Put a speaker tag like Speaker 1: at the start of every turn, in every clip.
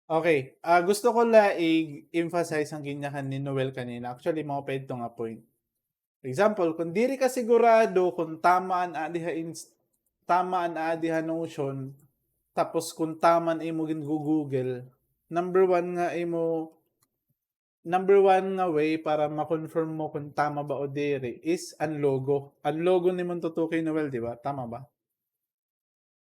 Speaker 1: Okay, gusto ko i-emphasize ang ginyahan ni Noel kanina. Actually, mao-pay nga point. Example, kung diri ka sigurado kung tama ang adiha notion, tapos kung tama na imo Google, number one nga imo number one nga way para ma-confirm mo kung tama ba o diri is ang logo. Ang logo ni mong tutukoy Noel, di ba? Tama ba?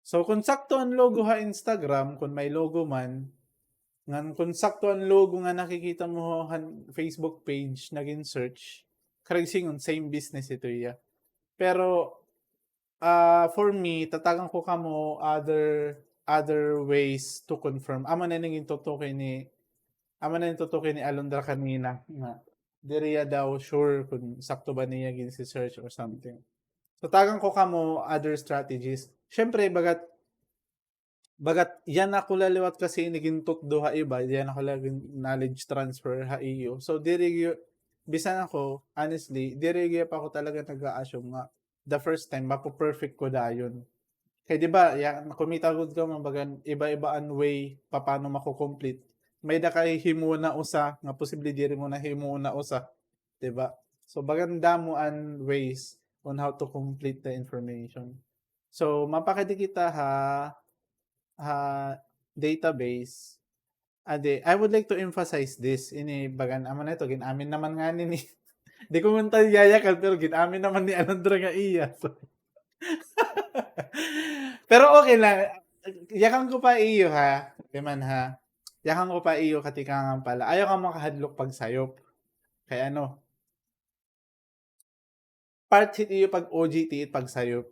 Speaker 1: So kung sakto ang logo ha Instagram, kung may logo man, ngan kung sakto ang logo nga nakikita mo han Facebook page naging search, karag singon same business ito iya. Pero for me, tatagan ko kamo other ways to confirm. Amo na ning tutukoy ni Alondra kanina nga diriya daw sure kung sakto ba niya gin si search or something. So tagang ko kamo other strategies. Syempre bagat bagat yan ako laliwat kasi nigintot do ha iba, yan ako laging knowledge transfer ha iyo. So bisan ako honestly, diri pa ako talaga nag-a-assume nga the first time mapo-perfect ko dayon. Kaya 'di ba, kumita gud ka mabagan iba-iba ang way paano mako-complete. May da kay himuna usa nga posible diri mo na himuna usa, 'di ba? So bagan damo an ways on how to complete the information. So mapakadi kita ha database. I would like to emphasize this ini bagan amo na ito ginamin naman nga ni di ko man tayo yayakal pero ginamin naman ni Alondra nga iya. So, pero okay lang. Yakan ko pa iyo ha. Di man ha. Yakan ko pa iyo katikangan pala. Ayaw ka makahadlok pag sayop. Kaya ano, part hit iyo pag OGT pag sayop.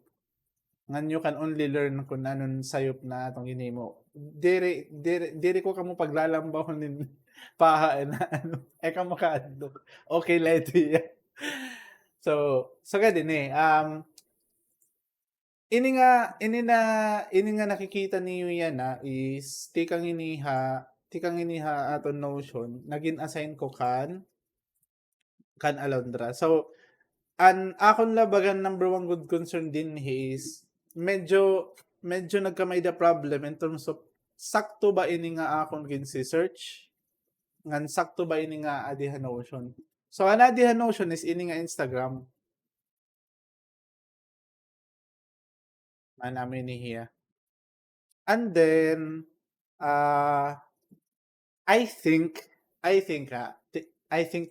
Speaker 1: Ngan you can only learn kung anong sayop na atong hinimo. Diri ko kamo paglalambaw nin paha na ano. Kamo kahadlok. Okay, lady. So gadin eh. Ini nga nakikita niyo yan is tikang iniha aton notion naging assign ko kan Alondra. So an akon labagan number one good concern din is medyo medyo nagkamay da problem in terms of sakto ba ini nga akon gin si search ngan sakto ba ini nga adiha notion. So an adiha notion is ini nga Instagram man namin ni hiya. And then I think, I think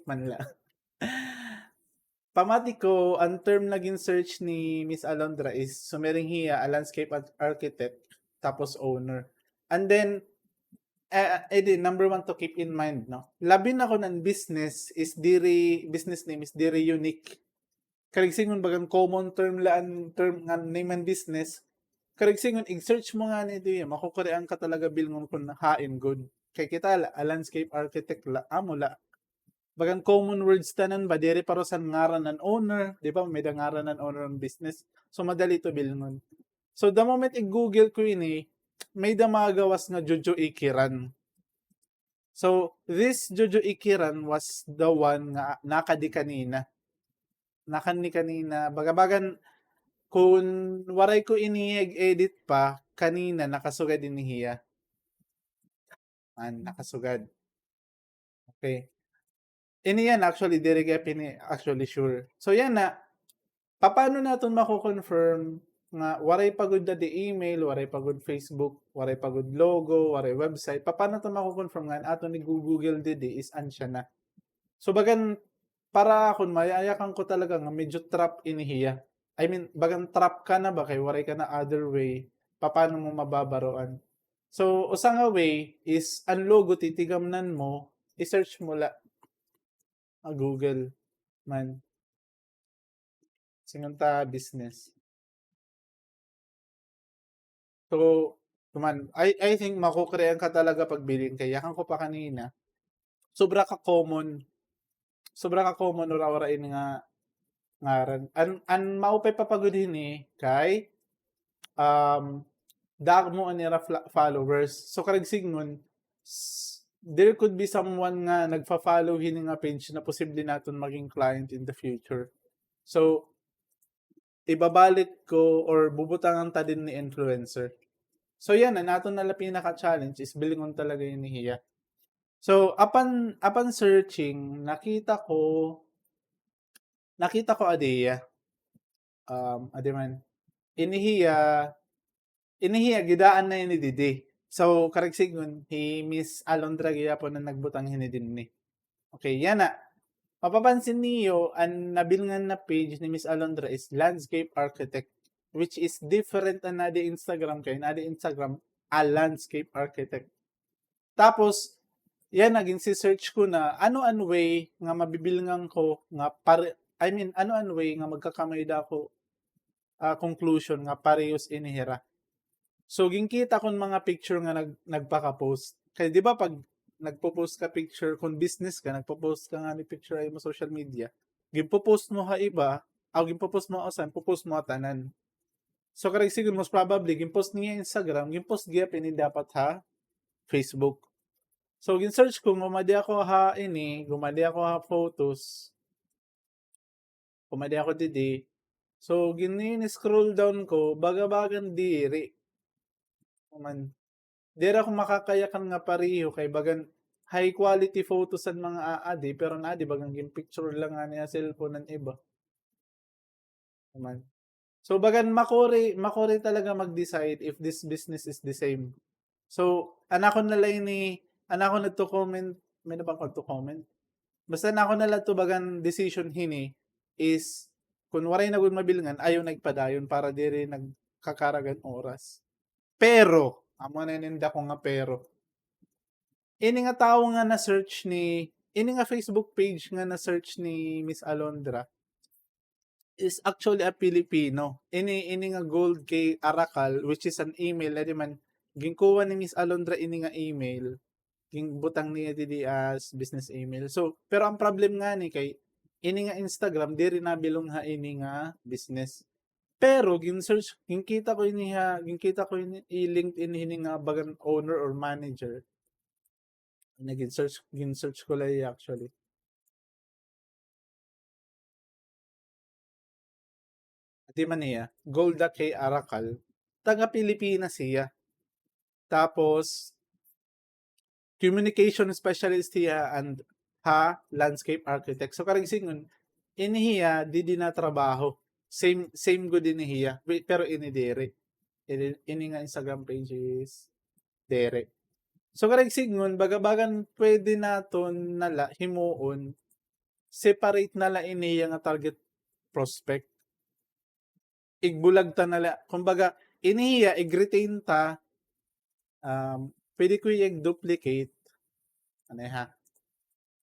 Speaker 1: man lang. Pamati ko, ang term naging search ni Miss Alondra is sumering hiya, a landscape architect, tapos owner. And then, number one to keep in mind, no? Labi na ko ng business name is diri unique. Karigsingon bagang common term nga name and business. Karigsingon, i-search mo nga nito yan, makukurean ka talaga bilngon kung hain good. Kay kita, a landscape architect, amo la, bagang common words tanan ba diri para sa ngaran ng owner, di ba? May ngaran ng owner ng business. So madali to bilngon. So the moment i-google ko ini, may damagawas nga Jojo Ikiran. So this Jojo Ikiran was the one nga nakadi kanina. Nakani kanina, bagabagan kung waray ko ini edit pa kanina nakasugad ini hiya. Nakasugad. Okay. Ini yan actually diri actually sure. So yan na paano naton mako-confirm nga waray pagod da di email, waray pagod Facebook, waray pagod logo, waray website. Paano to mako-confirm nga ato ni Google didi is ansya na. So bagan para kun mayayakan ko talaga nga medyo trap inihiya. I mean, bagang trap ka na ba kay waray ka na other way, paano mo mababaroan. So usa nga way is ang logo titigamnan mo, i-search mo la Google man. Sinunta business. So, kuman, I think makukrean ka talaga pag bilin kaya kan ko pa kanina. Sobra ka common. Sobra ka common ora ini nga ngaran. An maupay papagudin ni kay dag mo anira followers. So karag signon there could be someone nga nagfa-follow hini nga page na posible naton maging client in the future. So ibabalik ko or bubutangan ta din ni influencer. So yan na nato nala pinaka-challenge is bilingon talaga yun ni Hiya. So upon searching, nakita ko adeya. Adi man inihiya gidaan na yun ni Didi. So karagsigon Miss Alondra gyapon na nagbutang hinidinni. Okay, yan na. Mapapansin niyo, ang nabilngan na page ni Miss Alondra is Landscape Architect, which is different na di Instagram kay na di Instagram a Landscape Architect. Tapos, yan naging si search ko na ano way nga mabibilngan ko nga ano way nga magkakamay da ko conclusion nga parehas inihira. So ginkita kon mga picture nga nagpaka-post. Kay di ba pag nagpo-post ka picture kung business ka, nagpo-post ka nga ni picture ay mo social media, ginpo-post mo ha iba, o ginpo-post mo asan, po-post mo tanan. So karag siguro most probably ginpost niya Instagram, ginpost giya pini dapat ha Facebook. So gin-search ko gumadi ako ha photos. Gumadi ako didi. So scroll down ko baga-bagan diri. Man dira ko makakayakan nga pareho kay bagan high quality photos ang mga aadi pero naadi bagang picture lang nga niya cellphone ng iba. Man. So bagan makore talaga mag-decide if this business is the same. So anako na lang anako na to comment, may na bang to comment? Basta nako na lang to bagan decision hini is kung waray na gud mabilangan ayaw nagpadayon para diri nagkakaragan oras. Pero amo na ninda ko nga pero ini nga tao nga na search ini nga Facebook page nga na search ni Miss Alondra is actually a Filipino. Ini nga Gold K Arakal which is an email na di man ginkuha ni Miss Alondra ini nga email butang niya didi as business email. So pero ang problem nga ni kay ini nga Instagram diri na bilong ha ini nga business. Pero gin-search ginkita ko ini i-LinkedIn ini nga bagan owner or manager. Gin-search ko lang actually. Di man niya, Golda K. Arakal. Taga Pilipinas siya. Tapos, communication specialist siya and landscape architect. So karang singon, inihiya di na trabaho. Same go din niya. Pero dere. Ini nga Instagram page is dere. So karang singon, bagabagan pwede naton nala himuon separate nala iniya nga target prospect. Igbulag ta nala. Kumbaga, iniya ig-retain ta pwede ko i-duplicate ano ha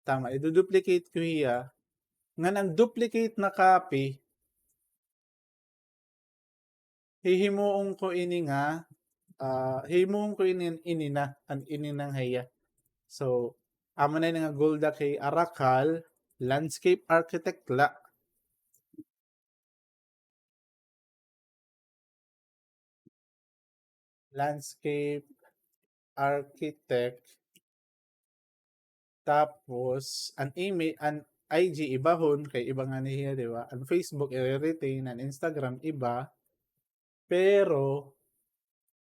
Speaker 1: tama i-duplicate ko iya nga nang duplicate na copy hihimuon ko ini nga hihimuon ko ini na ang ini nang haya. So amo na nga Golda kay Arakal landscape architect la. Landscape architect tapos an email an IG ibahon kay iba nga niya di ba? Ang Facebook i-retain, ang Instagram iba. Pero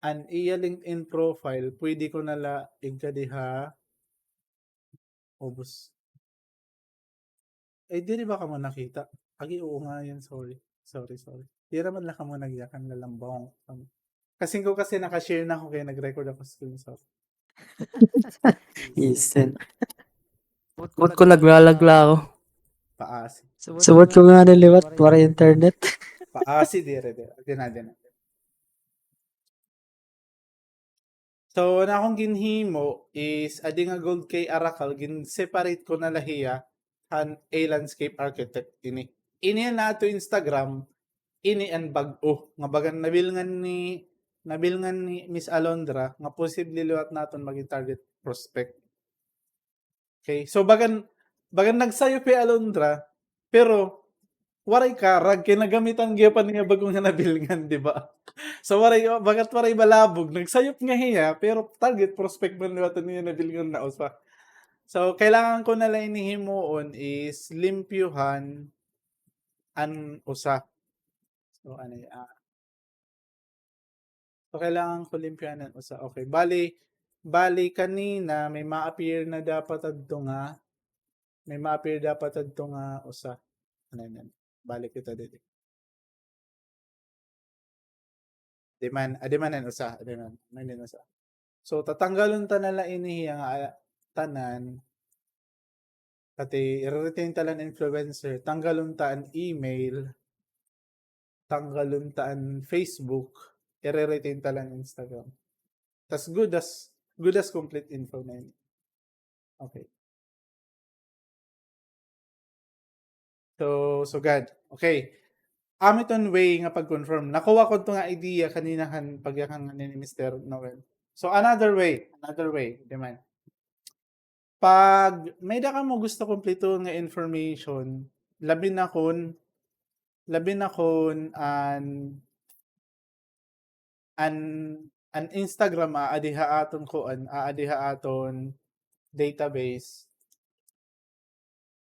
Speaker 1: an iya LinkedIn profile pwede ko nala igkadiha ubos. Di ba ka mo nakita? Agi oo nga yan, sorry. Di naman lang ka mo nagyakan lalambong. Kasi nakashare na ako kaya nag-record ako screenshot.
Speaker 2: Instant. Ba't ko naglalagla ako?
Speaker 1: Paasi.
Speaker 2: Subot ko nga niliwat para internet.
Speaker 1: Paasi dire. Din. So, na akong ginhimo is adi nga Gold kay Arakal gin-separate ko na lahiya han a landscape architect ini. Ini na to Instagram ini ang bag-o nga bagan nabilngan ni Miss Alondra nga posible liwat naton maging target prospect. Okay, so bagan nagsayo pi Alondra pero waray karag kinagamitan gyapon niya bagong nga nabilngan, di ba? So waray balabog nagsayop nga hiya pero target prospect man liwat niya nabilngan na usa. So kailangan ko na lang inihimuon is limpyuhan an usa. So So, kailangan ko limpyanan usa. Okay. Bali kanina may ma-appear na dapat adto nga. May ma-appear dapat adto nga usa. Ano yan? Balik kita dito. Adimanan usa. Adimanan usa. So, tatanggalon ta nala inihiya nga tanan. Pati i-retain talan influencer. Tanggalon ta ang email. Tanggalon ta ang Facebook. I-retain talan Instagram. Tas good as complete info na yun. Okay. So God. Okay. Amiton way nga pag-confirm. Nakuha ko to nga idea kanina pagyakan ni Mr. Noel. So another way, di man. Pag may da ka mo gusto kompleto nga information, labi na kon an Instagram aadiha aton database.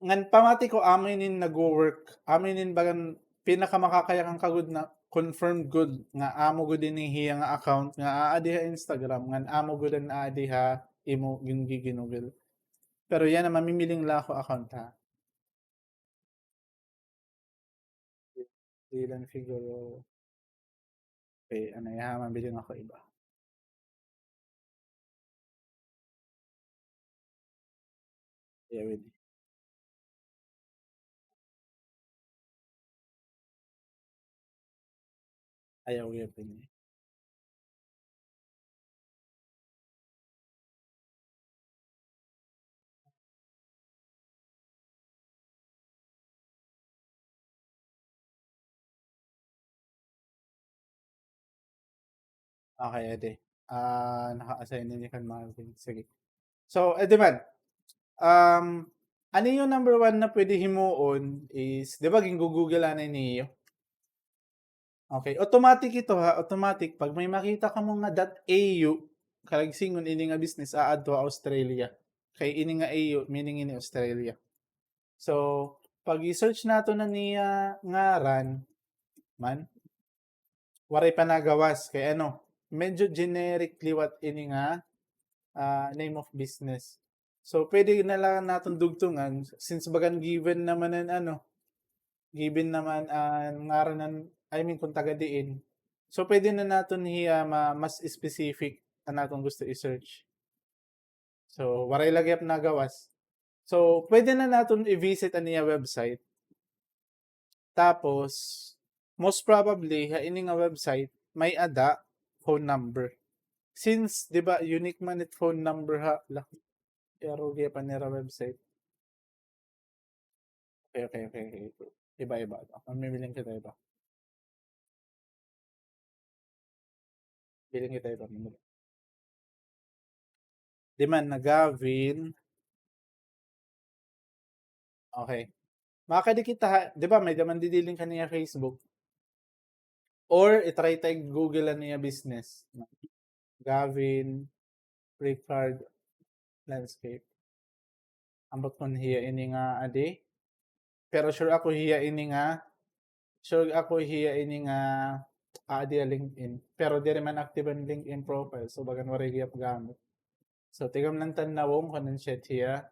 Speaker 1: Ngan pamati ko aminin nagwo-work. Aminin bagan pinakamakakaya kang kagud na confirmed good nga amo gud inihiya nga account nga aadiha Instagram ngan amo gud an aadiha imo ginugil. Pero yan na mamimiling la ako account ha. Dylan Figuro. Okay, ano yan, mabiling ako iba. Yeah, wait. Ayaw yun pa niya. Okay, edi. Naka-assign din kan Marvin. Sige. So, edi man. Ano yung number one na pwede himuon is, di ba, Google na niyo? Okay, automatic ito ha, automatic. Pag may makita ka mo nga .au, karagsingon ini nga business, aad to Australia. Kay ini nga AU, meaning ini Australia. So, pag i-search nato na niya ngaran, man, waray pa nagawas. Kay ano, medyo generic liwat ini nga name of business. So, pwede na lang natin dugtungan since bagan given naman ang given naman ang ngaran kung taga diin. So, pwede na natin hiya mas specific na natin gusto i-search. So, waray lagyap nagawas. So, pwede na natin i-visit ang niya website. Tapos, most probably, ini nga website, may ada phone number. Since, di ba, unique man it phone number ha, pero pa nila website. Okay. Iba. Mamibiling kita iba. Biling kita iba. Di man, Gavin. Okay. Makakadikita, di ba, may daman didiling ka niya Facebook. Or, itry tayo Google niya business. Gavin, Ricard, Landscape. Ambot kon hiya ini nga adi. Pero sure ako hiya ini nga adi LinkedIn. Pero di man active ang LinkedIn profile. So, bagan waray giyap gamit. So, tigam lang tanawong kanan siya hiya.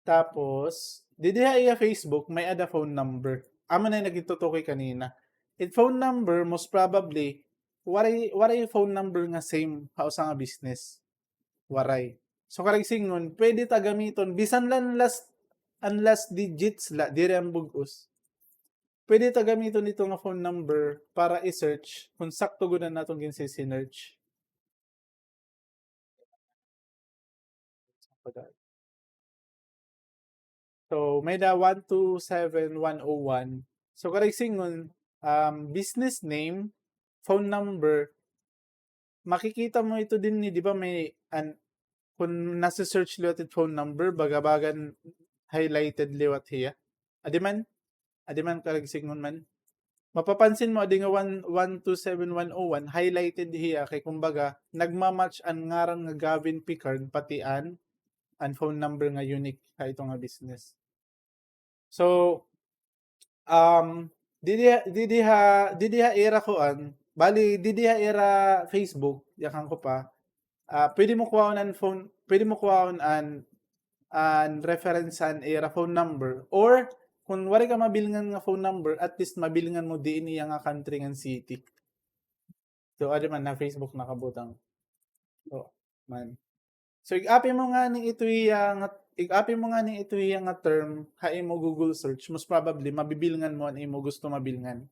Speaker 1: Tapos, di iya Facebook, may ada phone number. Amo na yung nagitutukoy kanina. It phone number, most probably, waray phone number nga same hausa nga business. Waray. So, karagsingon, pwede ta gamiton, bisan lang last digits dire ang bugos. Pwede ta gamiton ito nga phone number para i-search kung sakto gunan natong ginsi-search. So, may da 127101. So, karagsingon, business name, phone number, makikita mo ito din ni, di ba may, kung nasa search liwat it phone number, bagabagan highlighted liwat hiya. Adiman karagsingon man. Mapapansin mo, adi nga 127101, highlighted hiya, kay kumbaga, nagmamatch ang ngarang nga Gavin Picard, pati an phone number nga unique ha ito nga business. So, didiha era ko bali didiha era Facebook yakan ko pa. Pwede mo kuhaon an phone, pwede mo kuhaon an referensan era phone number or kung wari ka mabilingan nga phone number, at least mabilingan mo diin iya nga country nga city. So adi man na Facebook nakabutang. So man. So ig-api mo nga ning ito iya nga term ha imo Google search, most probably mabibilngan mo an imo gusto mabilngan.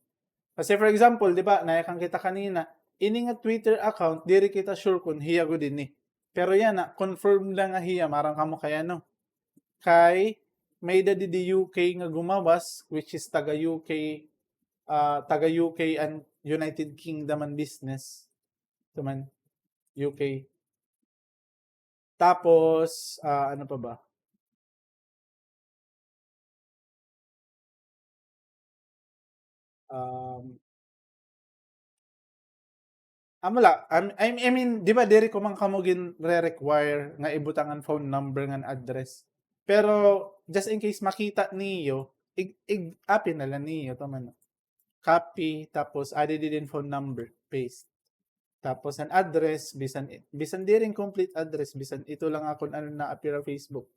Speaker 1: Kasi for example, di ba, nayakang kita kanina, ini nga Twitter account, diri kita sure kung hiya ko din eh. Pero yan na, confirm lang nga hiya, marang kamo kaya no. Kay, may dadi di UK nga gumawas, which is taga UK, taga UK and United Kingdom and business. Ito man, UK. Tapos, ano pa ba? Um, Wala. I mean, di ba, diri ko man kamugin re-require nga ibutangan phone number nga address. Pero, just in case makita niyo, ig-api na lang niyo. Tama na. Copy, tapos added din phone number, paste. Tapos an address, bisan di rin complete address, bisan ito lang ako ano na appear sa Facebook.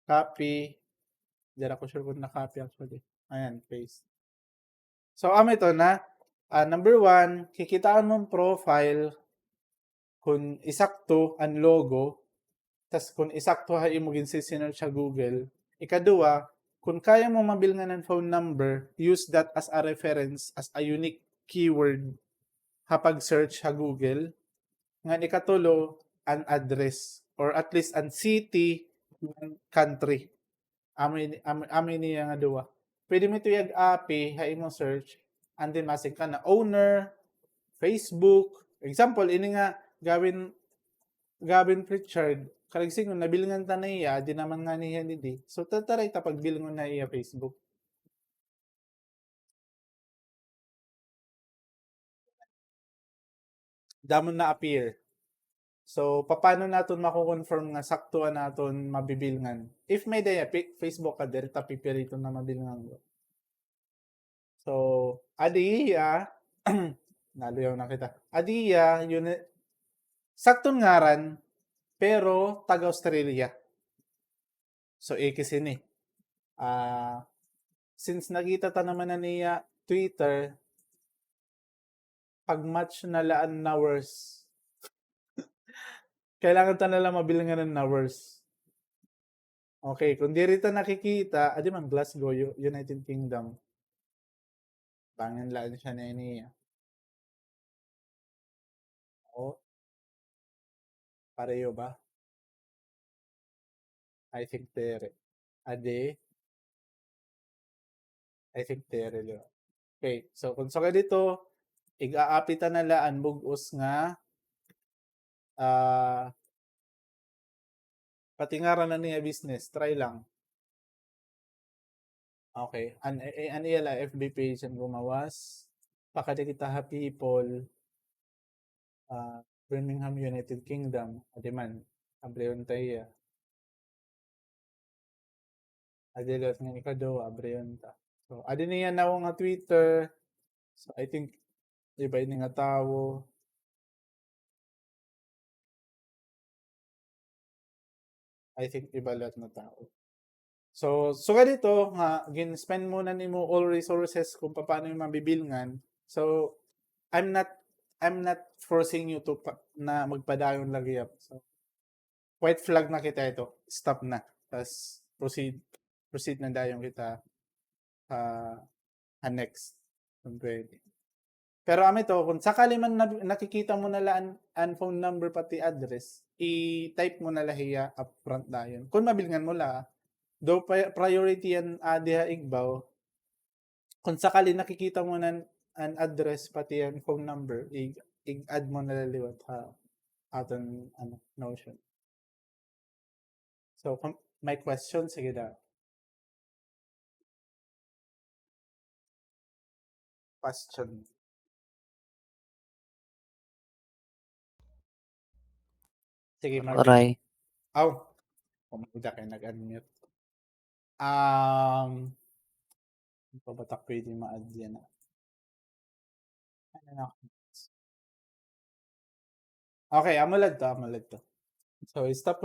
Speaker 1: Copy, diyan ako sure kung na-copy actually. Ayan, paste. So, ito na. Number 1, kikitaan mong profile kung isakto ang logo, tas kung isakto ha imo ginsisearch sa Google. Ikaduwa, kung kaya mo mabilngan ng phone number, use that as a reference, as a unique keyword kapag search sa Google. Nga ikatulo, an address or at least an city ng country. Amin niya nga duwa. Pwede mo ito API, ha imo search, and then masig ka na owner, Facebook. Example, ini nga Gavin Pritchard, kalagsing nabilingan ta na iya, di naman nga niya di. So tataray ta pagbilingon na iya Facebook. Damon na appear. So paano naton mako-confirm nga saktuan naton mabibilngan? If may daya Facebook ka diri ta pipirito na mabilngan. So adiya naluyaw na kita. Adiya yun sakton ngaran pero taga Australia. So ikisini. Since nakita ta naman na niya Twitter, pag-match na laan na worse. Kailangan ta na lang mabilangan ng hours. Okay, kung di rito nakikita, adi man Glasgow, United Kingdom. Bangin laan siya na niya. O, pareho ba? I think tere. Ade, I think tere. Okay, so kung sa dito, iga-apita na laan bugos nga patingaran na niya business. Try lang. Okay. An iyala FB page ang gumawas. Pakada kita ha people. Birmingham, United Kingdom. Adiman. Abreon tayo. Adilat nga ikado. Abreon ta. So, adi niya na nga Twitter. So, I think, iba ini nga tao. I think, iba lahat na tao. So dito nga gin-spend muna nimo all resources kung paano yung mabibilngan. So I'm not forcing you to na magpadayon lagi up. So white flag na kita ito. Stop na. Tapos proceed na dayon kita next. Kung pwede. Pero to, kung sakali man nakikita mo na lang ang phone number pati address, i-type mo na lahiya upfront dayon. Kung mabilngan mo la, do priority yan diha igbaw, kung sakali nakikita mo na an address pati ang phone number, i-add mo na laliwat ha aton Notion. So kung may question, sige da. Question. Sige, Marvin.
Speaker 2: Aray.
Speaker 1: Aw. Pumunta kayo nag-unmute. Pabatak pwede ma-add yan. Ano na Okay, AMOLED to. So, stop